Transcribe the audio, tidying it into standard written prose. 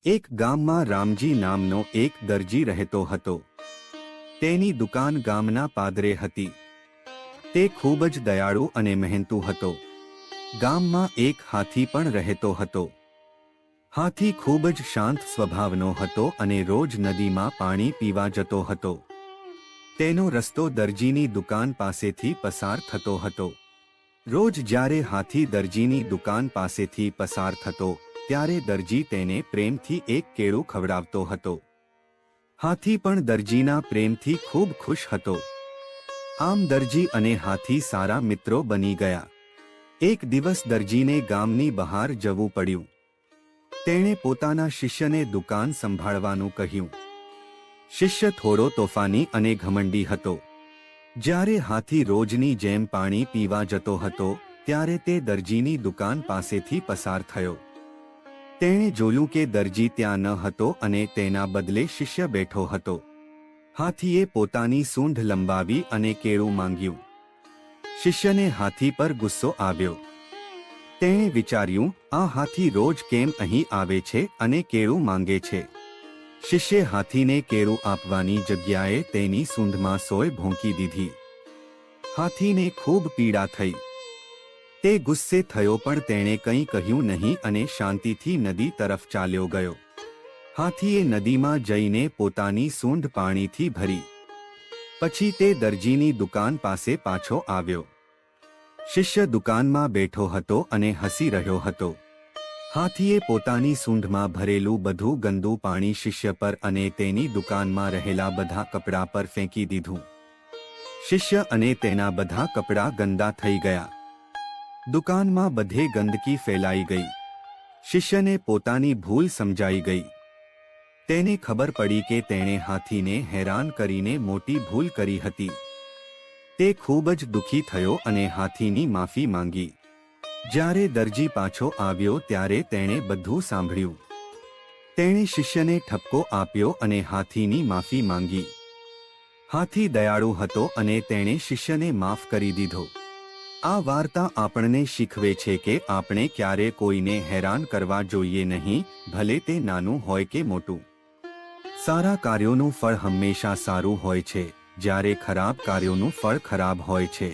એક ગામમાં રામજી નામનો એક દરજી રહેતો હતો. તેની દુકાન ગામના પાદરે હતી. તે ખૂબ જ દયાળુ અને મહેનતુ હતો. ગામમાં એક હાથી પણ રહેતો હતો. હાથી ખૂબ જ શાંત સ્વભાવનો હતો અને રોજ નદીમાં પાણી પીવા જતો હતો. તેનો રસ્તો દરજીની દુકાન પાસેથી પસાર થતો હતો. રોજ જ્યારે હાથી દરજીની દુકાન પાસેથી પસાર થતો ત્યારે દરજી તેને પ્રેમથી એક કેળું ખવડાવતો હતો. હાથી પણ દરજીના પ્રેમથી ખૂબ ખુશ હતો. આમ દરજી અને હાથી સારા મિત્રો બની ગયા. એક દિવસ દરજીને ગામની બહાર જવું પડ્યું. તેણે પોતાના શિષ્યને દુકાન સંભાળવાનું કહ્યું. શિષ્ય થોડો તોફાની અને ઘમંડી હતો. જ્યારે હાથી રોજની જેમ પાણી પીવા જતો હતો ત્યારે તે દરજીની દુકાન પાસેથી પસાર થયો. તેણે જોયું કે દરજી ત્યાં ન હતો અને તેના બદલે શિષ્ય બેઠો હતો. હાથીએ પોતાની સૂંઢ લંબાવી અને કેળું માંગ્યું. શિષ્યને હાથી પર ગુસ્સો આવ્યો. તેણે વિચાર્યું, આ હાથી રોજ કેમ અહીં આવે છે અને કેળું માંગે છે? શિષ્યે હાથીને કેળું આપવાની જગ્યાએ તેની સૂંઢમાં સોય ભોંકી દીધી. હાથીને ખૂબ પીડા થઈ. તે ગુસ્સે થયો પણ તેણે કંઈ કહ્યું નહીં અને શાંતિથી નદી તરફ ચાલ્યો ગયો. હાથીએ નદીમાં જઈને પોતાની સૂંઢ પાણીથી ભરી. પછી તે દરજીની દુકાન પાસે પાછો આવ્યો. શિષ્ય દુકાનમાં બેઠો હતો અને હસી રહ્યો હતો. હાથીએ પોતાની સૂંઢમાં ભરેલું બધું ગંદુ પાણી શિષ્ય પર અને તેની દુકાનમાં રહેલા બધા કપડાં પર ફેંકી દીધું. શિષ્ય અને તેના બધા કપડાં ગંદા થઈ ગયા. દુકાનમાં બધે ગંદકી ફેલાઈ ગઈ. શિષ્યને પોતાની ભૂલ સમજાઈ ગઈ. તેને ખબર પડી કે તેણે હાથીને હેરાન કરીને મોટી ભૂલ કરી હતી. તે ખૂબ જ દુઃખી થયો અને હાથીની માફી માંગી. જ્યારે દરજી પાછો આવ્યો ત્યારે તેણે બધું સાંભળ્યું. તેણે શિષ્યને ઠપકો આપ્યો અને હાથીની માફી માંગી. હાથી દયાળુ હતો અને તેણે શિષ્યને માફ કરી દીધો. આ વાર્તા આપણને શીખવે છે કે આપણે ક્યારે કોઈને હેરાન કરવા જોઈએ નહીં, ભલે તે નાનું હોય કે મોટું. સારા કાર્યોનું ફળ હંમેશા સારું હોય છે, જ્યારે ખરાબ કાર્યોનું ફળ ખરાબ હોય છે.